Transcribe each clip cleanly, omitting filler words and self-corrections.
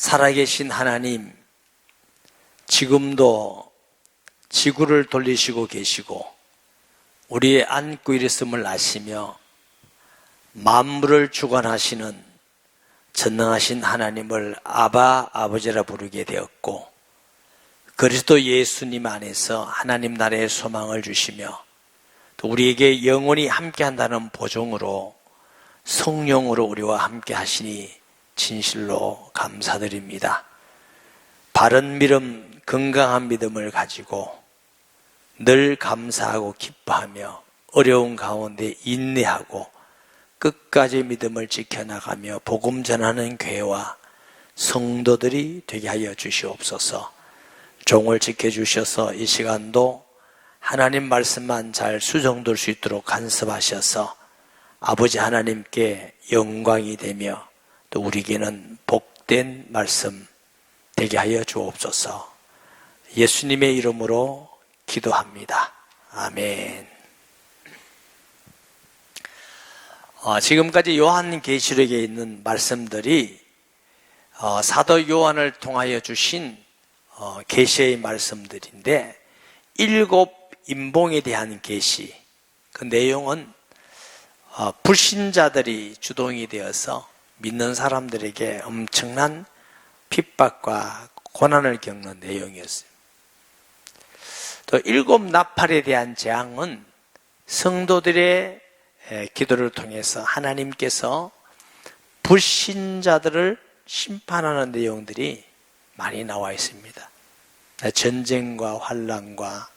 살아계신 하나님, 지금도 지구를 돌리시고 계시고 우리의 안고 일었음을 아시며 만물을 주관하시는 전능하신 하나님을 아바, 아버지라 부르게 되었고, 그리스도 예수님 안에서 하나님 나라의 소망을 주시며 또 우리에게 영원히 함께한다는 보증으로 성령으로 우리와 함께 하시니 진실로 감사드립니다. 바른 믿음, 건강한 믿음을 가지고 늘 감사하고 기뻐하며 어려운 가운데 인내하고 끝까지 믿음을 지켜나가며 복음 전하는 교회와 성도들이 되게 하여 주시옵소서. 종을 지켜주셔서 이 시간도 하나님 말씀만 잘 수정될 수 있도록 간섭하셔서 아버지 하나님께 영광이 되며 또 우리에게는 복된 말씀 되게 하여 주옵소서. 예수님의 이름으로 기도합니다. 아멘. 지금까지 요한계시록에 있는 말씀들이 사도 요한을 통하여 주신 계시의 말씀들인데, 7 인봉에 대한 계시, 그 내용은 불신자들이 주동이 되어서 믿는 사람들에게 엄청난 핍박과 고난을 겪는 내용이었어요. 또 7 나팔에 대한 재앙은 성도들의 기도를 통해서 하나님께서 불신자들을 심판하는 내용들이 많이 나와 있습니다. 전쟁과 환난과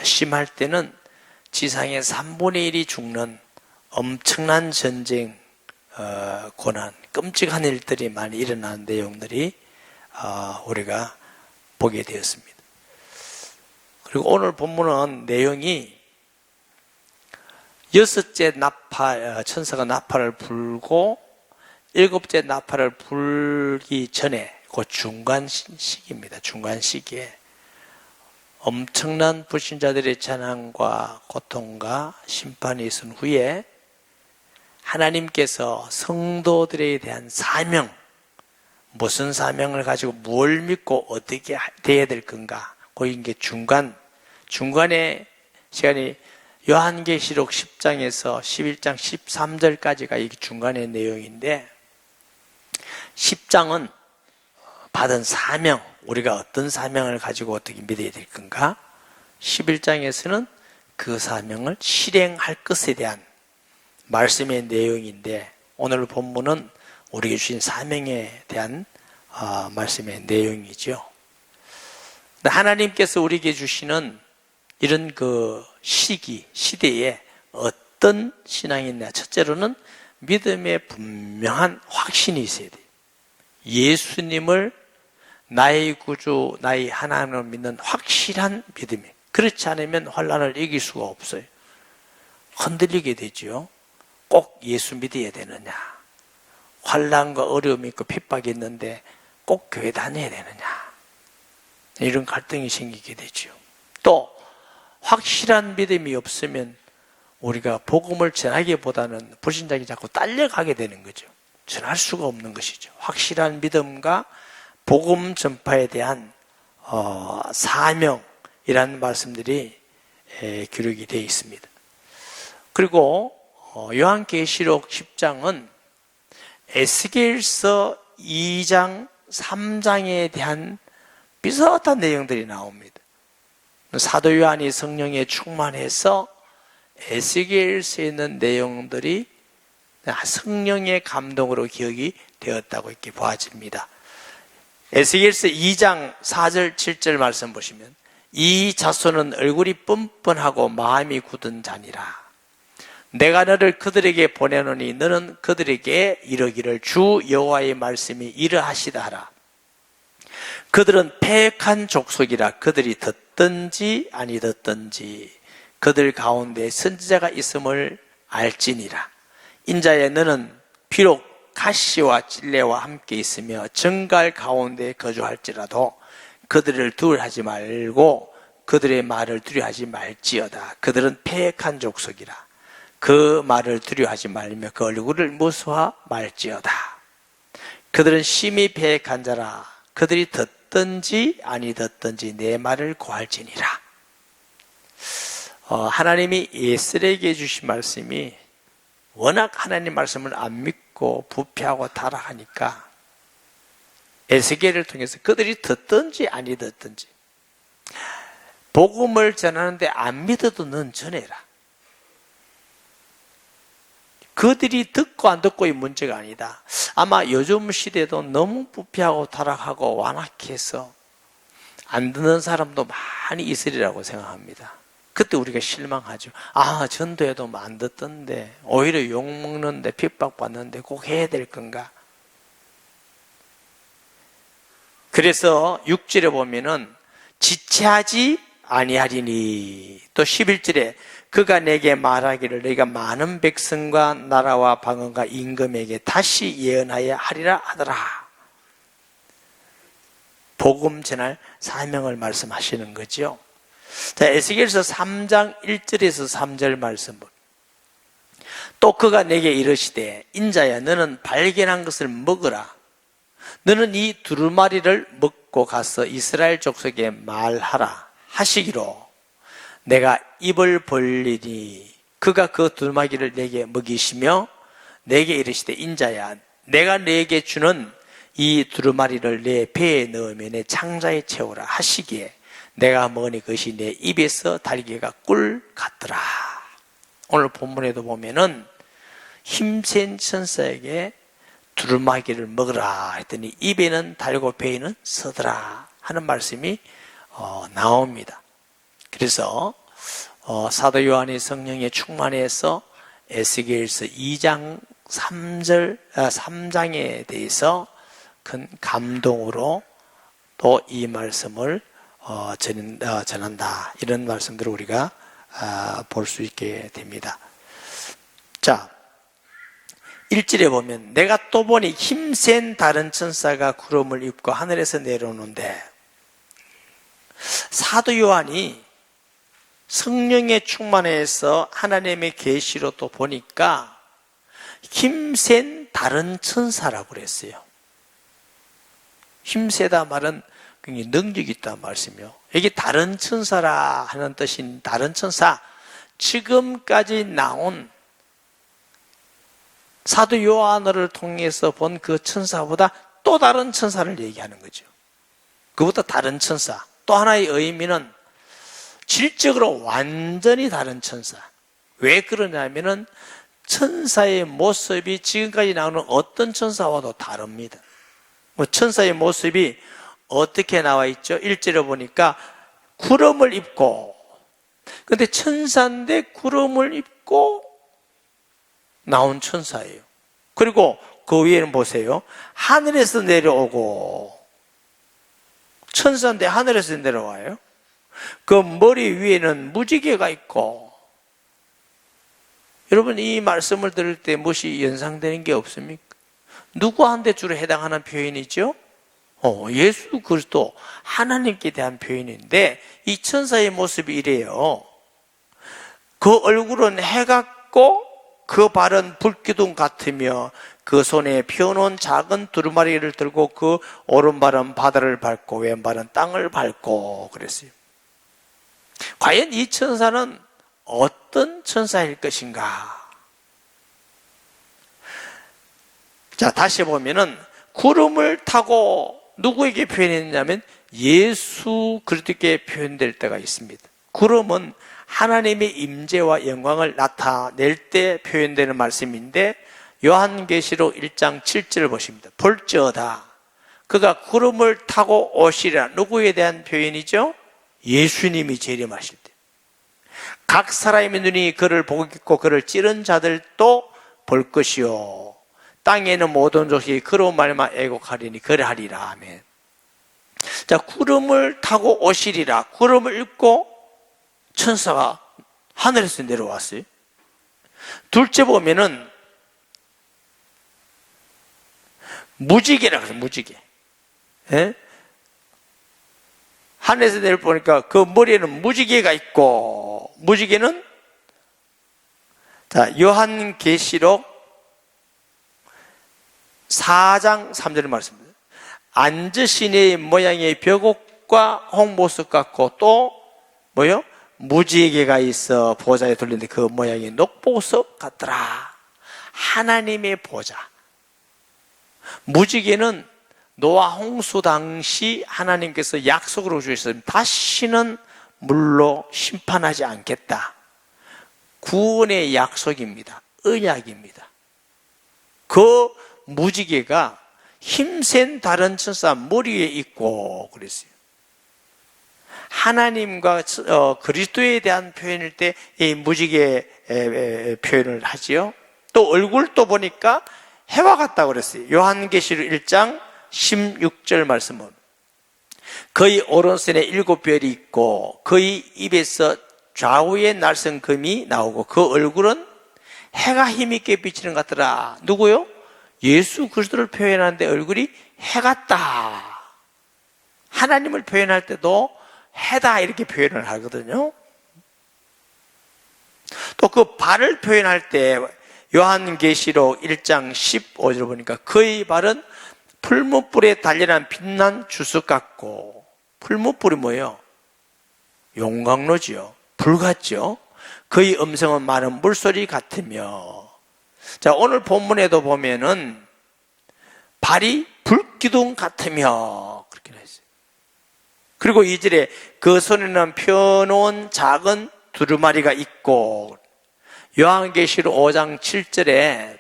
심할 때는 지상의 3분의 1이 죽는 엄청난 전쟁, 고난, 끔찍한 일들이 많이 일어나는 내용들이 우리가 보게 되었습니다. 그리고 오늘 본문은 내용이 6째 나팔, 천사가 나팔을 불고 7째 나팔을 불기 전에 그 중간 시기입니다. 중간 시기에 엄청난 불신자들의 재난과 고통과 심판이 있은 후에 하나님께서 성도들에 대한 사명, 무슨 사명을 가지고 뭘 믿고 어떻게 돼야 될 건가, 거기 이게 중간에 시간이 요한계시록 10장에서 11장 13절까지가 이 중간의 내용인데, 10장은 받은 사명, 우리가 어떤 사명을 가지고 어떻게 믿어야 될 건가, 11장에서는 그 사명을 실행할 것에 대한 말씀의 내용인데, 오늘 본문은 우리에게 주신 사명에 대한 말씀의 내용이죠. 하나님께서 우리에게 주시는 이런 그 시대에 어떤 신앙이 있냐. 첫째로는 믿음에 분명한 확신이 있어야 돼요. 예수님을 나의 구주, 나의 하나님을 믿는 확실한 믿음이. 그렇지 않으면 환난을 이길 수가 없어요. 흔들리게 되죠. 꼭 예수 믿어야 되느냐, 환난과 어려움이 있고 핍박이 있는데 꼭 교회 다녀야 되느냐, 이런 갈등이 생기게 되죠. 또 확실한 믿음이 없으면 우리가 복음을 전하기보다는 불신자에게 자꾸 딸려가게 되는 거죠. 전할 수가 없는 것이죠. 확실한 믿음과 복음 전파에 대한 사명이라는 말씀들이 기록이 되어 있습니다. 그리고 요한계시록 10장은 에스겔서 2장, 3장에 대한 비슷한 내용들이 나옵니다. 사도 요한이 성령에 충만해서 에스겔서에 있는 내용들이 성령의 감동으로 기억이 되었다고 이렇게 보아집니다. 에스겔서 2장 4절 7절 말씀 보시면, 이 자손은 얼굴이 뻔뻔하고 마음이 굳은 자니라. 내가 너를 그들에게 보내노니 너는 그들에게 이르기를 주 여호와의 말씀이 이러하시다 하라. 그들은 패역한 족속이라. 그들이 듣든지 아니 듣든지 그들 가운데 선지자가 있음을 알지니라. 인자야, 너는 비록 가시와 찔레와 함께 있으며 정갈 가운데 거주할지라도 그들을 두려워하지 말고 그들의 말을 두려워하지 말지어다. 그들은 패역한 족속이라. 그 말을 두려워하지 말며 그 얼굴을 무서워 말지어다. 그들은 심히 패역한 자라. 그들이 듣든지 아니 듣든지 내 말을 고할지니라. 하나님이 에스겔에게 주신 말씀이 워낙 하나님 말씀을 안 믿고 부패하고 타락하니까 에스겔을 통해서 그들이 듣든지 아니 듣든지 복음을 전하는데 안 믿어도 넌 전해라. 그들이 듣고 안 듣고의 문제가 아니다. 아마 요즘 시대도 너무 부패하고 타락하고 완악해서 안 듣는 사람도 많이 있으리라고 생각합니다. 그때 우리가 실망하죠. 전도해도 안 듣던데, 오히려 욕먹는데, 핍박받는데 꼭 해야 될 건가? 그래서 6절에 보면은 지체하지 아니하리니, 또 11절에 그가 내게 말하기를 너희가 많은 백성과 나라와 방언과 임금에게 다시 예언하여 하리라 하더라. 복음 전할 사명을 말씀하시는 거죠. 자, 에스겔서 3장 1절에서 3절 말씀. 또 그가 내게 이르시되 인자야 너는 발견한 것을 먹으라. 너는 이 두루마리를 먹고 가서 이스라엘 족속에 말하라 하시기로 내가 입을 벌리니 그가 그 두루마리를 내게 먹이시며 내게 이르시되 인자야 내가 내게 주는 이 두루마리를 내 배에 넣으며 내 창자에 채우라 하시기에 내가 먹으니 그것이 내 입에서 달기가 꿀 같더라. 오늘 본문에도 보면은 힘센 천사에게 두루마기를 먹으라 했더니 입에는 달고 배에는 서더라 하는 말씀이 나옵니다. 그래서 사도 요한이 성령에 충만해서 에스겔서 2장 3장에 대해서 큰 감동으로 또 이 말씀을 전한다. 이런 말씀들을 우리가 볼 수 있게 됩니다. 자, 1절에 보면 내가 또 보니 힘센 다른 천사가 구름을 입고 하늘에서 내려오는데 사도 요한이 성령에 충만해서 하나님의 계시로 또 보니까 힘센 다른 천사라고 그랬어요. 힘세다 말은 굉장히 능력이 있다는 말씀이요. 이게 다른 천사라 하는 뜻인 다른 천사, 지금까지 나온 사도 요한을 통해서 본 그 천사보다 또 다른 천사를 얘기하는 거죠. 그보다 다른 천사. 또 하나의 의미는 질적으로 완전히 다른 천사. 왜 그러냐면은 천사의 모습이 지금까지 나오는 어떤 천사와도 다릅니다. 천사의 모습이 어떻게 나와 있죠? 1절에 보니까 구름을 입고, 근데 천사인데 구름을 입고 나온 천사예요. 그리고 그 위에는 보세요. 하늘에서 내려오고, 천사인데 하늘에서 내려와요. 그 머리 위에는 무지개가 있고, 여러분 이 말씀을 들을 때 무엇이 연상되는 게 없습니까? 누구한테 주로 해당하는 표현이죠? 예수 그리스도 하나님께 대한 표현인데 이 천사의 모습이 이래요. 그 얼굴은 해 같고 그 발은 불기둥 같으며 그 손에 펴놓은 작은 두루마리를 들고 그 오른발은 바다를 밟고 왼발은 땅을 밟고 그랬어요. 과연 이 천사는 어떤 천사일 것인가? 자, 다시 보면은 구름을 타고 누구에게 표현했냐면 예수 그리스도께 표현될 때가 있습니다. 구름은 하나님의 임재와 영광을 나타낼 때 표현되는 말씀인데 요한계시록 1장 7절을 보십니다. 볼지어다 그가 구름을 타고 오시리라. 누구에 대한 표현이죠? 예수님이 재림하실 때 각 사람의 눈이 그를 보겠고 그를 찌른 자들도 볼 것이요 땅에는 모든 족속이 그로 말미암아 애곡하리니 그러하리라. 아멘. 자, 구름을 타고 오시리라. 구름을 입고 천사가 하늘에서 내려왔어요. 둘째 보면은 무지개라 그래요. 무지개. 예? 하늘에서 내려보니까 그 머리에는 무지개가 있고, 무지개는 자, 요한계시록 4장 3절의 말씀입니다. 앉으신 이의 모양이 벽옥과 홍보석 같고 또 뭐요? 무지개가 있어 보좌에 돌리는데 그 모양이 녹보석 같더라. 하나님의 보좌. 무지개는 노아 홍수 당시 하나님께서 약속으로 주셨습니다. 다시는 물로 심판하지 않겠다. 구원의 약속입니다. 언약입니다. 그 무지개가 힘센 다른 천사 머리에 있고 그랬어요. 하나님과 그리스도에 대한 표현일 때 이 무지개 표현을 하지요. 또 얼굴도 보니까 해와 같다고 그랬어요. 요한계시록 1장 16절 말씀은 그의 오른손에 7별이 있고 그의 입에서 좌우에 날선 금이 나오고 그 얼굴은 해가 힘있게 비치는 것 같더라. 누구요? 예수 그리스도를 표현하는데 얼굴이 해 같다. 하나님을 표현할 때도 해다 이렇게 표현을 하거든요. 또 그 발을 표현할 때 요한계시록 1장 15절 보니까 그의 발은 풀무불에 달려난 빛난 주석 같고, 풀무불이 뭐예요? 용광로지요. 불 같죠. 그의 음성은 많은 물소리 같으며. 자, 오늘 본문에도 보면은 발이 불기둥 같으며 그렇게 했어요. 그리고 2절에 그 손에는 펴놓은 작은 두루마리가 있고, 요한계시록 5장 7절에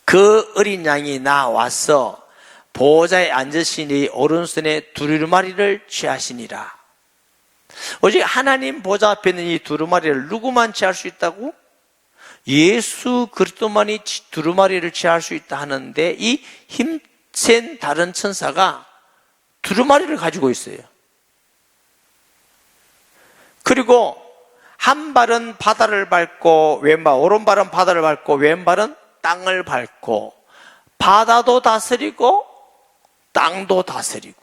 그 어린 양이 나와서 보호자에 앉으시니 오른손에 두루마리를 취하시니라. 오직 하나님 보좌 앞에 있는 이 두루마리를 누구만 취할 수 있다고? 예수 그리스도만이 두루마리를 취할 수 있다 하는데 이 힘센 다른 천사가 두루마리를 가지고 있어요. 그리고 한 발은 바다를 밟고 왼발, 오른발은 바다를 밟고 왼발은 땅을 밟고 바다도 다스리고 땅도 다스리고.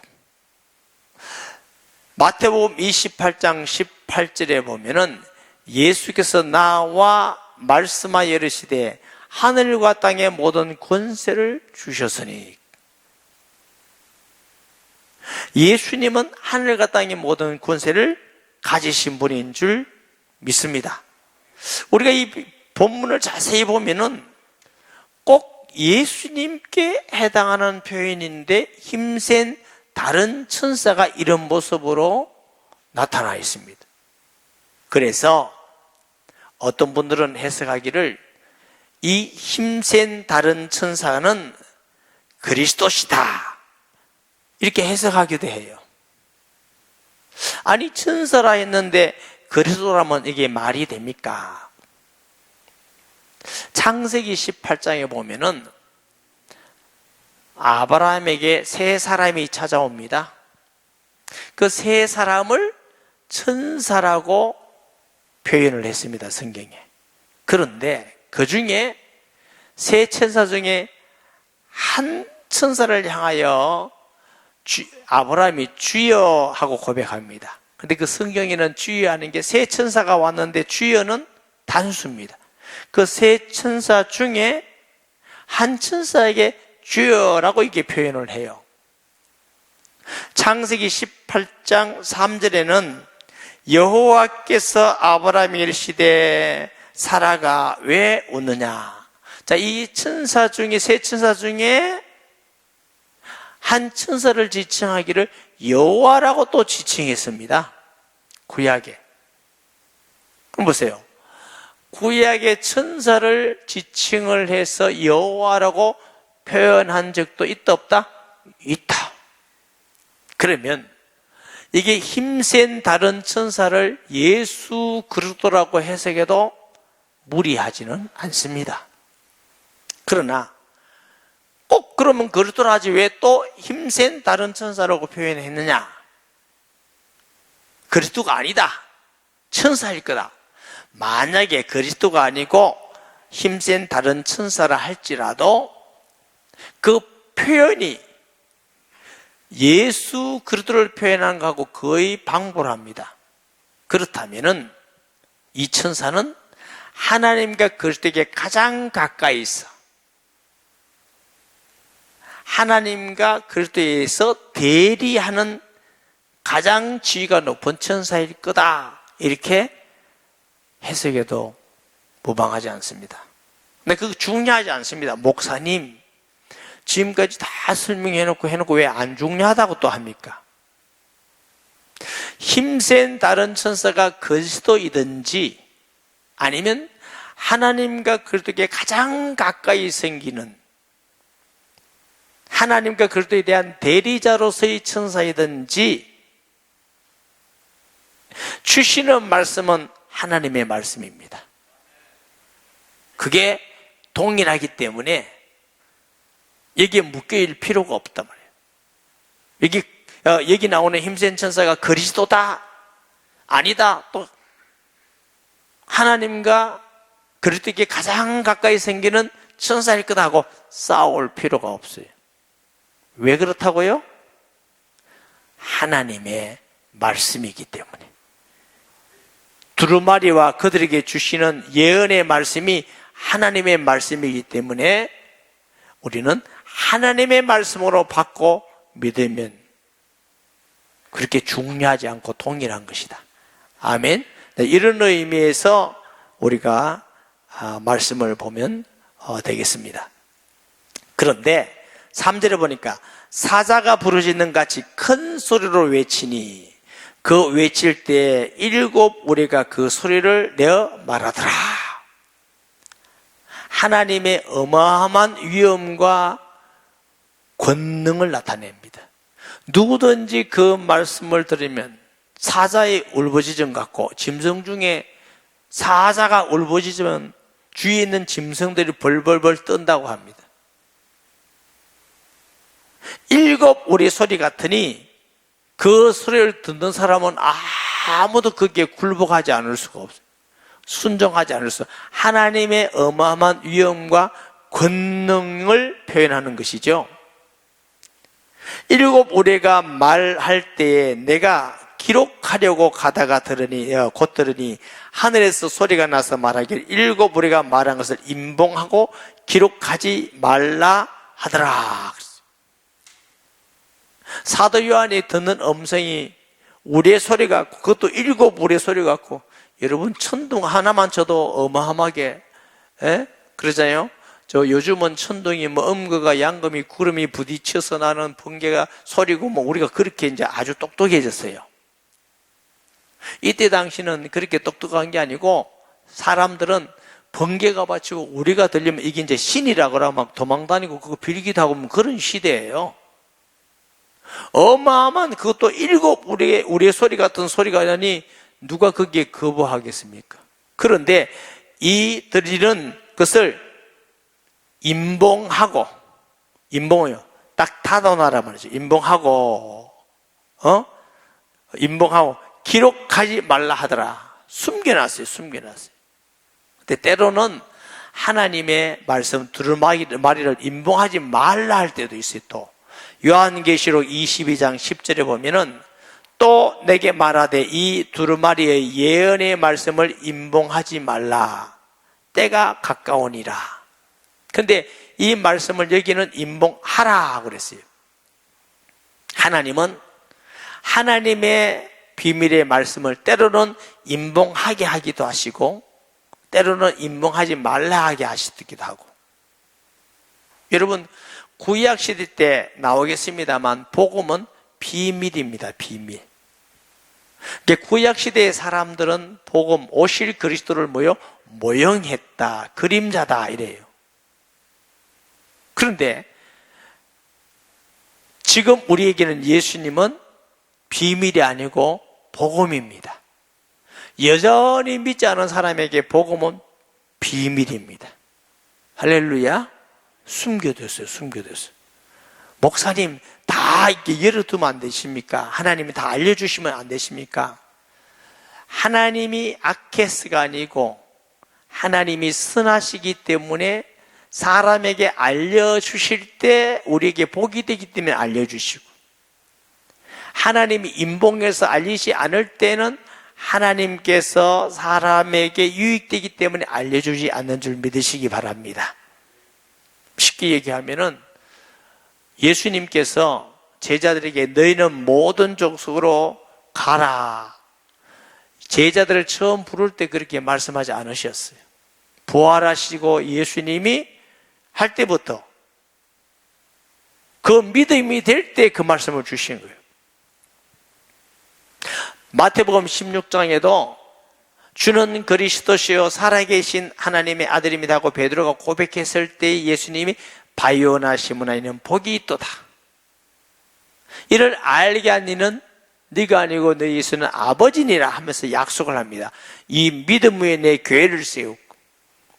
마태복음 28장 18절에 보면은 예수께서 나와 말씀하여 이르시되 하늘과 땅의 모든 권세를 주셨으니. 예수님은 하늘과 땅의 모든 권세를 가지신 분인 줄 믿습니다. 우리가 이 본문을 자세히 보면은 꼭 예수님께 해당하는 표현인데 힘센 다른 천사가 이런 모습으로 나타나 있습니다. 그래서 어떤 분들은 해석하기를 이 힘센 다른 천사는 그리스도시다 이렇게 해석하기도 해요. 아니 천사라 했는데 그리스도라면 이게 말이 됩니까? 창세기 18장에 보면은 아브라함에게 세 사람이 찾아옵니다. 그 세 사람을 천사라고 표현을 했습니다, 성경에. 그런데 그 중에 세 천사 중에 한 천사를 향하여 아브라함이 주여 하고 고백합니다. 근데 그 성경에는 주여 하는 게 세 천사가 왔는데 주여는 단수입니다. 그 세 천사 중에 한 천사에게 주여라고 이렇게 표현을 해요. 창세기 18장 3절에는 여호와께서 아브라함에게 이르시되 사라가 왜 웃느냐. 자, 이 천사 중에 세 천사 중에 한 천사를 지칭하기를 여호와라고 또 지칭했습니다. 구약에. 그럼 보세요. 구약의 천사를 지칭을 해서 여호와라고 표현한 적도 있다 없다? 있다. 그러면 이게 힘센 다른 천사를 예수 그리스도라고 해석해도 무리하지는 않습니다. 그러나 꼭 그러면 그리스도라 하지 왜 또 힘센 다른 천사라고 표현했느냐? 그리스도가 아니다. 천사일 거다. 만약에 그리스도가 아니고 힘센 다른 천사라 할지라도 그 표현이 예수 그리스도를 표현한 것하고 거의 방불합니다. 그렇다면은 이 천사는 하나님과 그리스도에게 가장 가까이 있어 하나님과 그리스도에서 대리하는 가장 지위가 높은 천사일 거다, 이렇게 해석해도 무방하지 않습니다. 근데 그거 중요하지 않습니다. 목사님, 지금까지 다 설명해놓고 왜 안 중요하다고 또 합니까? 힘센 다른 천사가 그리스도이든지 아니면 하나님과 그리스도에게 가장 가까이 생기는 하나님과 그리스도에 대한 대리자로서의 천사이든지 주시는 말씀은 하나님의 말씀입니다. 그게 동일하기 때문에 여기에 묶여일 필요가 없단 말이에요. 여기 나오는 힘센 천사가 그리스도다, 아니다, 또 하나님과 그리스도에게 가장 가까이 생기는 천사일 거다 하고 싸울 필요가 없어요. 왜 그렇다고요? 하나님의 말씀이기 때문에. 두루마리와 그들에게 주시는 예언의 말씀이 하나님의 말씀이기 때문에 우리는 하나님의 말씀으로 받고 믿으면 그렇게 중요하지 않고 동일한 것이다. 아멘. 이런 의미에서 우리가 말씀을 보면 되겠습니다. 그런데 3절에 보니까 사자가 부르짖는 같이 큰 소리로 외치니 그 외칠 때 7 우리가 그 소리를 내어 말하더라. 하나님의 어마어마한 위엄과 권능을 나타냅니다. 누구든지 그 말씀을 들으면 사자의 울부짖음 같고, 짐승 중에 사자가 울부짖으면 주위에 있는 짐승들이 벌벌벌 뜬다고 합니다. 7 우리 소리 같으니 그 소리를 듣는 사람은 아무도 거기에 굴복하지 않을 수가 없어요. 순종하지 않을 수. 하나님의 어마어마한 위엄과 권능을 표현하는 것이죠. 7 우리가 말할 때에 내가 기록하려고 가다가 곧 들으니 하늘에서 소리가 나서 말하길 7 우리가 말한 것을 임봉하고 기록하지 말라 하더라. 사도 요한이 듣는 음성이 우리의 소리 같고, 그것도 7 우리의 소리 같고, 여러분 천둥 하나만 쳐도 어마어마하게 그러잖아요. 요즘은 천둥이 음거가 양금이 구름이 부딪혀서 나는 번개가 소리고 우리가 그렇게 이제 아주 똑똑해졌어요. 이때 당시는 그렇게 똑똑한 게 아니고 사람들은 번개가 받치고 우리가 들리면 이게 이제 신이라 그러면 막 도망다니고 그거 빌기도 하고 그런 시대예요. 어마어마한 그것도 7 우리의 소리 같은 소리가 나니 누가 거기에 거부하겠습니까? 그런데 이 들리는 것을 임봉하고, 임봉이요. 딱 닫아놔라 말이죠. 임봉하고, 임봉하고, 기록하지 말라 하더라. 숨겨놨어요. 근데 때로는 하나님의 말씀 두루마리를 임봉하지 말라 할 때도 있어요, 또. 요한계시록 22장 10절에 보면은 또 내게 말하되 이 두루마리의 예언의 말씀을 임봉하지 말라. 때가 가까우니라. 근데 이 말씀을 여기는 임봉하라 그랬어요. 하나님은 하나님의 비밀의 말씀을 때로는 임봉하게 하기도 하시고 때로는 임봉하지 말라 하게 하시기도 하고. 여러분 구약 시대 때 나오겠습니다만 복음은 비밀입니다. 비밀. 구약 시대의 사람들은 복음 오실 그리스도를 모형했다, 그림자다 이래요. 그런데 지금 우리에게는 예수님은 비밀이 아니고 복음입니다. 여전히 믿지 않은 사람에게 복음은 비밀입니다. 할렐루야. 숨겨뒀어요. 목사님 다 이렇게 열어두면 안 되십니까? 하나님이 다 알려주시면 안 되십니까? 하나님이 아케스가 아니고 하나님이 선하시기 때문에 사람에게 알려주실 때 우리에게 복이 되기 때문에 알려주시고, 하나님이 임봉해서 알리지 않을 때는 하나님께서 사람에게 유익되기 때문에 알려주지 않는 줄 믿으시기 바랍니다. 쉽게 얘기하면은 예수님께서 제자들에게 너희는 모든 족속으로 가라. 제자들을 처음 부를 때 그렇게 말씀하지 않으셨어요. 부활하시고 예수님이 할 때부터 그 믿음이 될 때 그 말씀을 주신 거예요. 마태복음 16장에도 주는 그리스도시요 살아계신 하나님의 아들입니다 하고 베드로가 고백했을 때 예수님이 바요나 시므나 이는 복이 있도다. 이를 알게 한 이는 네가 아니고 너희 예수는 아버지니라 하면서 약속을 합니다. 이 믿음 위에 내 교회를 세우고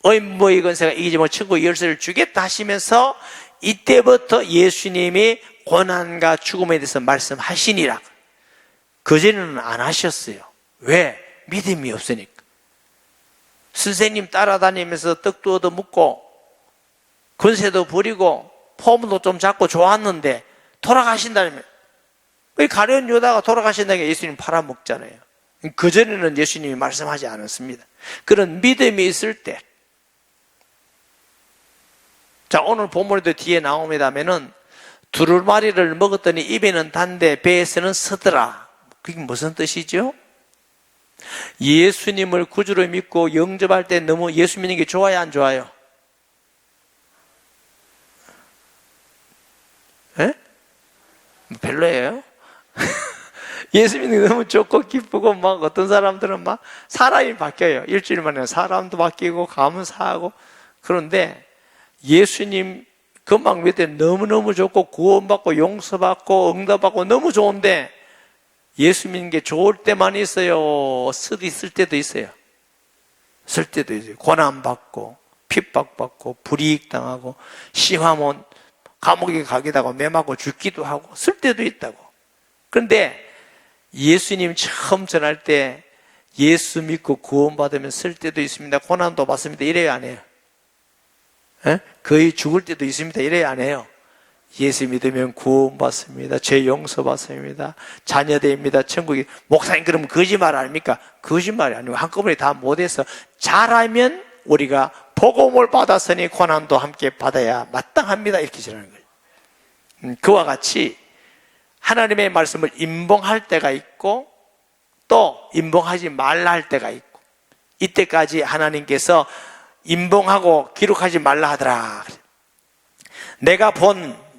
어인모의 권세가 이기지 못 천국 열쇠를 주겠다 하시면서 이때부터 예수님이 고난과 죽음에 대해서 말씀하시니라. 그전에는 안 하셨어요. 왜? 믿음이 없으니까. 선생님 따라다니면서 떡도 얻어먹고 권세도 부리고 포문도 좀 잡고 좋았는데 돌아가신다면 왜 가룟 유다가 돌아가신다는 게 예수님 팔아먹잖아요. 그전에는 예수님이 말씀하지 않았습니다. 그런 믿음이 있을 때, 자, 오늘 본문에도 뒤에 나옵니다면은 두루마리를 먹었더니 입에는 단데 배에서는 서더라. 그게 무슨 뜻이죠? 예수님을 구주로 믿고 영접할 때 너무 예수 믿는 게 좋아요, 안 좋아요? 예? 별로예요? 예수 믿는 게 너무 좋고 기쁘고 막 어떤 사람들은 막 사람이 바뀌어요. 일주일 만에 사람도 바뀌고 감사하고. 그런데 예수님 금방 믿을 때 너무너무 좋고 구원받고 용서받고 응답받고 너무 좋은데 예수 믿는 게 좋을 때만 있어요? 쓸 때도 있어요. 쓸 때도 있어요. 고난받고 핍박받고 불이익당하고 심하면 감옥에 가기도 하고 매맞고 죽기도 하고 쓸 때도 있다고. 그런데 예수님 처음 전할 때 예수 믿고 구원받으면 쓸 때도 있습니다. 고난도 받습니다. 이래요, 안 해요? 에? 거의 죽을 때도 있습니다. 이래요, 안 해요? 예수 믿으면 구원받습니다. 죄 용서받습니다. 자녀됩니다. 천국이. 목사님 그러면 거짓말 아닙니까? 거짓말이 아니고 한꺼번에 다 못해서 잘하면 우리가 복음을 받았으니 고난도 함께 받아야 마땅합니다. 이렇게 전하는 거예요. 그와 같이 하나님의 말씀을 임봉할 때가 있고 또 임봉하지 말라 할 때가 있고, 이때까지 하나님께서 임봉하고 기록하지 말라 하더라. 내가 본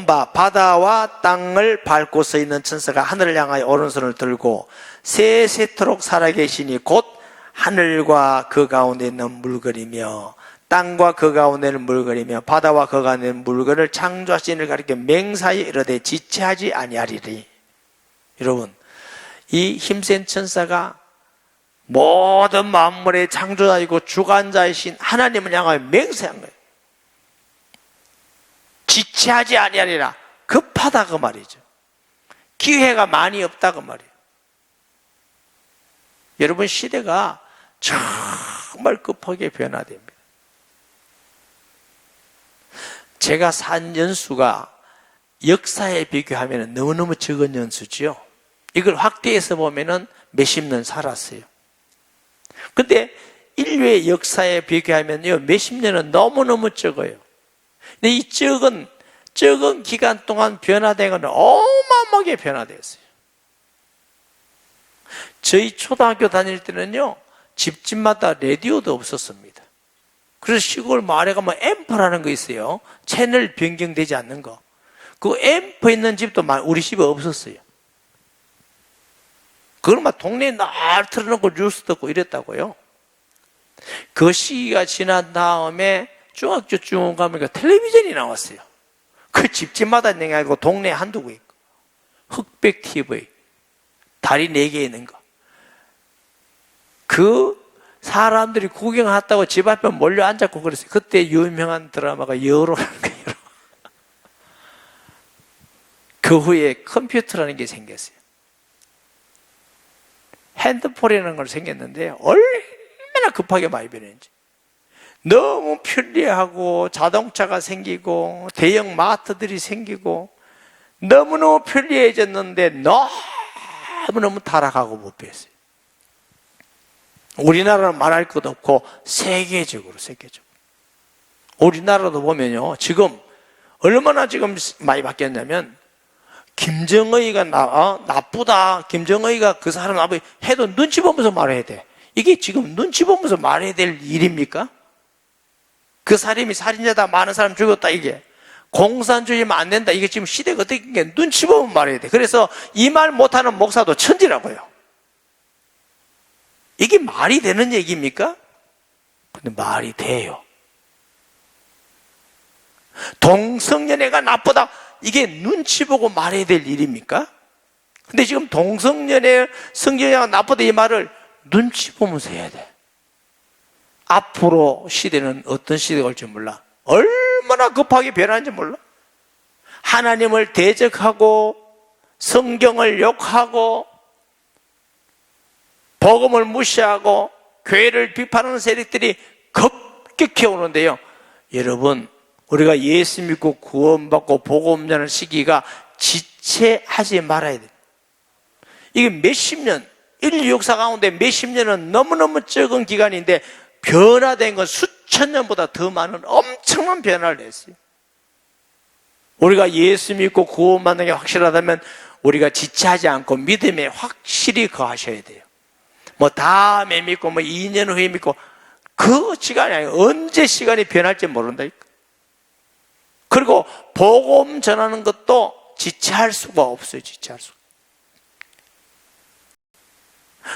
바 바다와 땅을 밟고 서 있는 천사가 하늘을 향하여 오른손을 들고 세세토록 살아계시니 곧 하늘과 그 가운데 있는 물건이며 땅과 그 가운데 있는 물건이며 바다와 그 가운데 있는 물건을 창조하신 이를 가리켜 맹사에 이르되 지체하지 아니하리리. 여러분, 이 힘센 천사가 모든 만물의 창조자이고 주관자이신 하나님을 향하여 맹세한 거예요. 지체하지 아니하리라. 급하다 그 말이죠. 기회가 많이 없다 그 말이에요. 여러분, 시대가 정말 급하게 변화됩니다. 제가 산 연수가 역사에 비교하면 너무너무 적은 연수죠. 이걸 확대해서 보면 몇십 년 살았어요. 근데 인류의 역사에 비교하면요, 몇십 년은 너무너무 적어요. 근데 이 적은 기간 동안 변화된 건 어마어마하게 변화됐어요. 저희 초등학교 다닐 때는요, 집집마다 라디오도 없었습니다. 그래서 시골 마을에 가면 앰프라는 거 있어요. 채널 변경되지 않는 거. 그 앰프 있는 집도 우리 집에 없었어요. 그걸 막 동네에 날 틀어놓고 뉴스 듣고 이랬다고요. 그 시기가 지난 다음에 중학교쯤 가면 텔레비전이 나왔어요. 그 집집마다 있는 게 아니고 동네에 한두 개 있고, 흑백 TV, 다리 4개 있는 거. 그 사람들이 구경했다고 집 앞에 몰려 앉았고 그랬어요. 그때 유명한 드라마가 여로라는 거예요. 그 후에 컴퓨터라는 게 생겼어요. 핸드폰이라는 걸 생겼는데 얼마나 급하게 많이 변했는지. 너무 편리하고 자동차가 생기고 대형 마트들이 생기고 너무너무 편리해졌는데 너무너무 타락하고 못 배웠어요. 우리나라는 말할 것 없고 세계적으로 우리나라도 보면요, 지금 얼마나 지금 많이 바뀌었냐면, 김정의가 나쁘다, 김정의가 그 사람 나쁘다 해도 눈치 보면서 말해야 돼. 이게 지금 눈치 보면서 말해야 될 일입니까? 그 사람이 살인자다, 많은 사람 죽였다, 이게 공산주의면 안 된다, 이게 지금 시대가 어떻게 게 눈치 보면 말해야 돼. 그래서 이 말 못하는 목사도 천지라고요. 이게 말이 되는 얘기입니까? 근데 말이 돼요. 동성연애가 나쁘다, 이게 눈치 보고 말해야 될 일입니까? 근데 지금 동성연애, 성연애가 나쁘다 이 말을 눈치 보면서 해야 돼. 앞으로 시대는 어떤 시대가 올지 몰라. 얼마나 급하게 변하는지 몰라. 하나님을 대적하고 성경을 욕하고 복음을 무시하고 교회를 비판하는 세력들이 급격히 오는데요. 여러분, 우리가 예수 믿고 구원받고 복음 전하는 시기가 지체하지 말아야 돼요. 이게 몇십 년, 인류 역사 가운데 몇십 년은 너무너무 적은 기간인데 변화된 건 수천 년보다 더 많은 엄청난 변화를 했어요. 우리가 예수 믿고 구원받는 게 확실하다면 우리가 지체하지 않고 믿음에 확실히 거하셔야 돼요. 뭐 다음에 믿고 뭐 2년 후에 믿고 그 시간이 아니에요. 언제 시간이 변할지 모른다니까. 그리고 복음 전하는 것도 지체할 수가 없어요. 지체할 수가.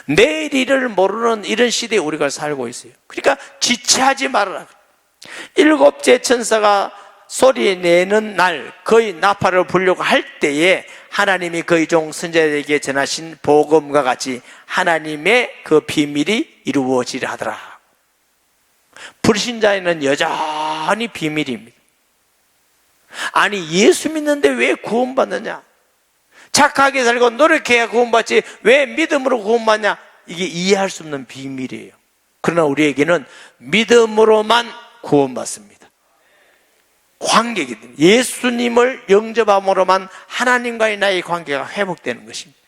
내일 일을 모르는 이런 시대에 우리가 살고 있어요. 그러니까 지체하지 말아라. 7째 천사가 소리 내는 날 그의 나팔을 불려고 할 때에 하나님이 그의 종 선지자에게 전하신 복음과 같이 하나님의 그 비밀이 이루어지려 하더라. 불신자에는 여전히 비밀입니다. 아니, 예수 믿는데 왜 구원받느냐? 착하게 살고 노력해야 구원받지 왜 믿음으로 구원받냐? 이게 이해할 수 없는 비밀이에요. 그러나 우리에게는 믿음으로만 구원받습니다. 관계이기 때문에 예수님을 영접함으로만 하나님과의 나의 관계가 회복되는 것입니다.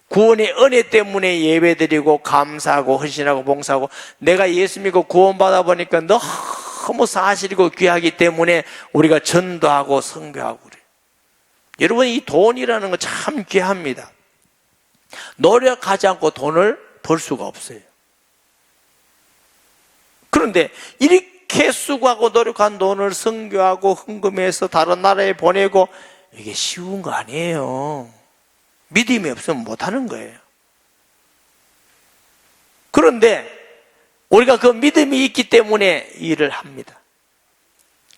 구원의 은혜 때문에 예배드리고 감사하고 헌신하고 봉사하고 내가 예수 믿고 구원받아 보니까 너무 사실이고 귀하기 때문에 우리가 전도하고 선교하고 그래요. 여러분, 이 돈이라는 건 참 귀합니다. 노력하지 않고 돈을 벌 수가 없어요. 그런데 이렇게 수고하고 노력한 돈을 선교하고 헌금해서 다른 나라에 보내고 이게 쉬운 거 아니에요. 믿음이 없으면 못하는 거예요. 그런데 우리가 그 믿음이 있기 때문에 일을 합니다.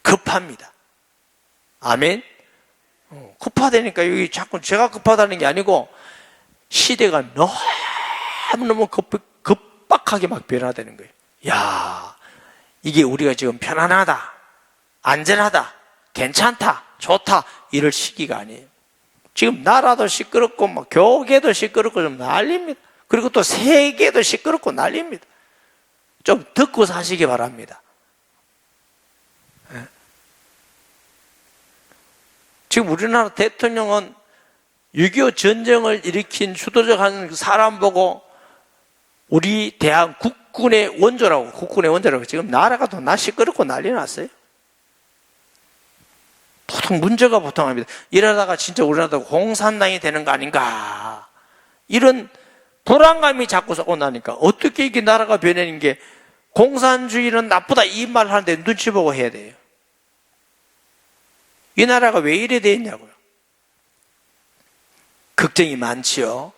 급합니다. 아멘. 급하다니까 여기 자꾸 제가 급하다는 게 아니고 시대가 너무너무 급박하게 막 변화되는 거예요. 야, 이게 우리가 지금 편안하다, 안전하다, 괜찮다, 좋다 이럴 시기가 아니에요. 지금 나라도 시끄럽고 뭐 교계도 시끄럽고 좀 난립니다. 그리고 또 세계도 시끄럽고 난립니다. 좀 듣고 사시기 바랍니다. 지금 우리나라 대통령은 6.25 전쟁을 일으킨 주도적 한 사람 보고 우리 대한 국군의 원조라고 지금 나라가 더 시끄럽고 난리 났어요. 보통 문제가 보통합니다. 이러다가 진짜 우리나라도 공산당이 되는 거 아닌가 이런 불안감이 자꾸 온다니까. 어떻게 이게 나라가 변하는 게 공산주의는 나쁘다 이 말 하는데 눈치 보고 해야 돼요. 이 나라가 왜 이래 됐냐고요. 걱정이 많지요.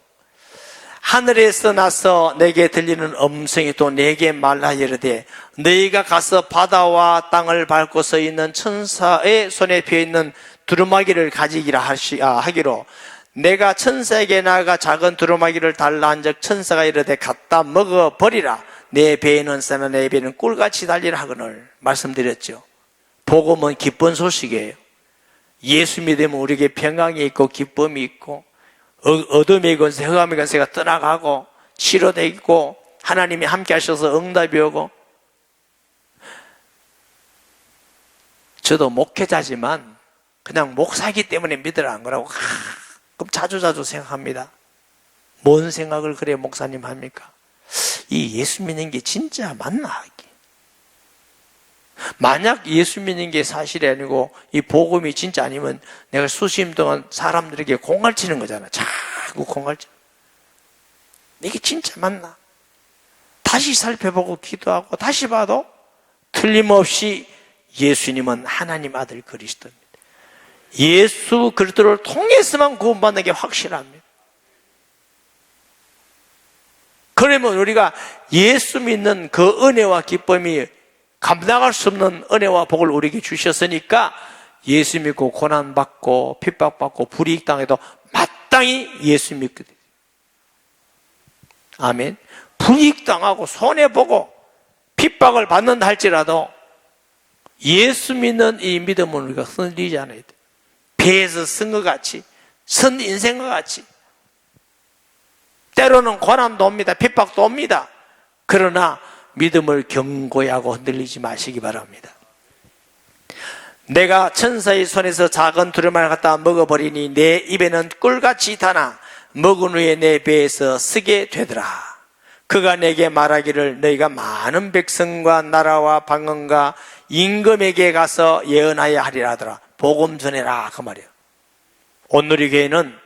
하늘에서 나서 내게 들리는 음성이 또 내게 말하여 이르되 너희가 가서 바다와 땅을 밟고 서 있는 천사의 손에 피어있는 두루마기를 가지기라 하기로 내가 천사에게 나아가 작은 두루마기를 달라 한즉 천사가 이르되 갖다 먹어버리라. 내 배에는 새나 내 배는 꿀같이 달리라 하거늘 말씀드렸죠. 복음은 기쁜 소식이에요. 예수 믿으면 우리에게 평강이 있고 기쁨이 있고 어둠의 권세, 흑암의 권세가 떠나가고 치료되고 하나님이 함께 하셔서 응답이 오고. 저도 목회자지만 그냥 목사이기 때문에 믿으라는 거라고 가끔 자주 생각합니다. 뭔 생각을 그래 목사님 합니까? 이 예수 믿는 게 진짜 맞나? 만약 예수 믿는 게 사실이 아니고 이 복음이 진짜 아니면 내가 수십 년 동안 사람들에게 공갈치는 거잖아. 자꾸 공갈치. 이게 진짜 맞나? 다시 살펴보고 기도하고 다시 봐도 틀림없이 예수님은 하나님 아들 그리스도입니다. 예수 그리스도를 통해서만 구원받는 게 확실합니다. 그러면 우리가 예수 믿는 그 은혜와 기쁨이 감당할 수 없는 은혜와 복을 우리에게 주셨으니까 예수 믿고 고난받고 핍박받고 불이익당해도 마땅히 예수 믿게 돼요. 아멘. 불이익당하고 손해보고 핍박을 받는다 할지라도 예수 믿는 이 믿음은 우리가 흔들리지 않아야 돼요. 배에서 쓴 것 같이, 선 인생과 같이. 때로는 고난도 옵니다. 핍박도 옵니다. 그러나 믿음을 견고히 하고 흔들리지 마시기 바랍니다. 내가 천사의 손에서 작은 두루마리를 갖다 먹어버리니 내 입에는 꿀같이 타나 먹은 후에 내 배에서 쓰게 되더라. 그가 내게 말하기를 너희가 많은 백성과 나라와 방언과 임금에게 가서 예언하여 하리라 하더라. 복음 전해라 그 말이에요. 오늘 이 교회는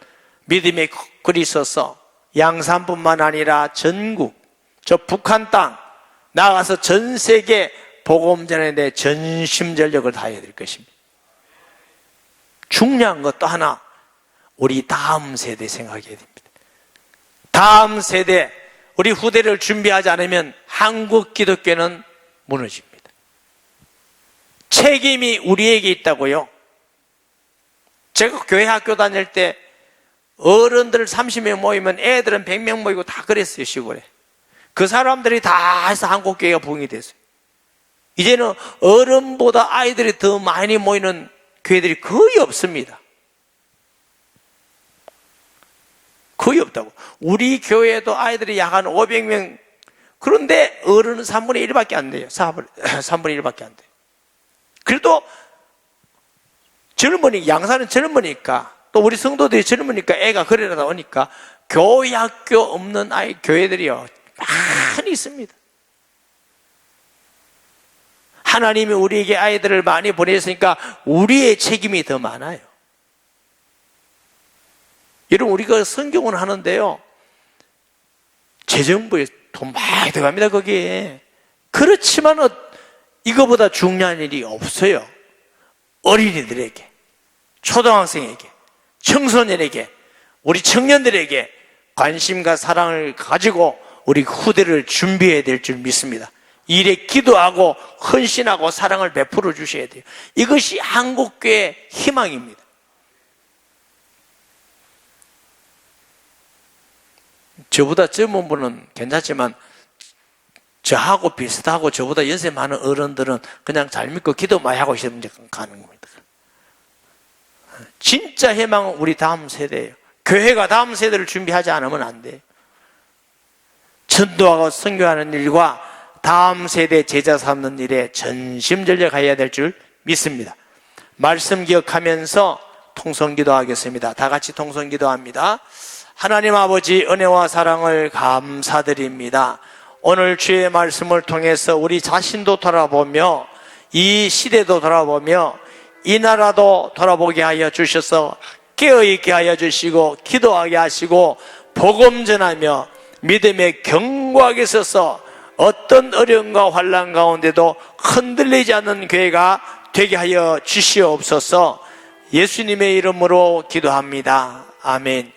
믿음의 글이 있어서 양산뿐만 아니라 전국, 저 북한 땅 나가서 전 세계 복음 전에 내 전심전력을 다해야 될 것입니다. 중요한 것도 하나, 우리 다음 세대 생각해야 됩니다. 다음 세대, 우리 후대를 준비하지 않으면 한국 기독교는 무너집니다. 책임이 우리에게 있다고요. 제가 교회 학교 다닐 때 어른들 30명 모이면 애들은 100명 모이고 다 그랬어요. 시골에. 그 사람들이 다 해서 한국교회가 부흥이 됐어요. 이제는 어른보다 아이들이 더 많이 모이는 교회들이 거의 없습니다. 거의 없다고. 우리 교회에도 아이들이 약 한 500명, 그런데 어른은 3분의 1밖에 안 돼요. 3분의 1밖에 안 돼요. 그래도 젊으니, 양산은 젊으니까, 또 우리 성도들이 젊으니까 애가 그래라다 오니까 교회 학교 없는 아이 교회들이요 많이 있습니다. 하나님이 우리에게 아이들을 많이 보내셨으니까 우리의 책임이 더 많아요. 여러분, 우리가 성경을 하는데요, 재정부에 돈 많이 들어갑니다. 거기에. 그렇지만 이거보다 중요한 일이 없어요. 어린이들에게, 초등학생에게, 청소년에게, 우리 청년들에게 관심과 사랑을 가지고 우리 후대를 준비해야 될 줄 믿습니다. 일에 기도하고 헌신하고 사랑을 베풀어 주셔야 돼요. 이것이 한국교회의 희망입니다. 저보다 젊은 분은 괜찮지만 저하고 비슷하고 저보다 연세 많은 어른들은 그냥 잘 믿고 기도 많이 하고 있으면 가는 겁니다. 진짜 희망은 우리 다음 세대예요. 교회가 다음 세대를 준비하지 않으면 안 돼요. 전도하고 선교하는 일과 다음 세대 제자 삼는 일에 전심전력해야 될 줄 믿습니다. 말씀 기억하면서 통성기도 하겠습니다. 다 같이 통성기도합니다. 하나님 아버지, 은혜와 사랑을 감사드립니다. 오늘 주의 말씀을 통해서 우리 자신도 돌아보며 이 시대도 돌아보며 이 나라도 돌아보게 하여 주셔서 깨어있게 하여 주시고 기도하게 하시고 복음 전하며 믿음에 견고하게 서서 어떤 어려움과 환난 가운데도 흔들리지 않는 교회가 되게 하여 주시옵소서. 예수님의 이름으로 기도합니다. 아멘.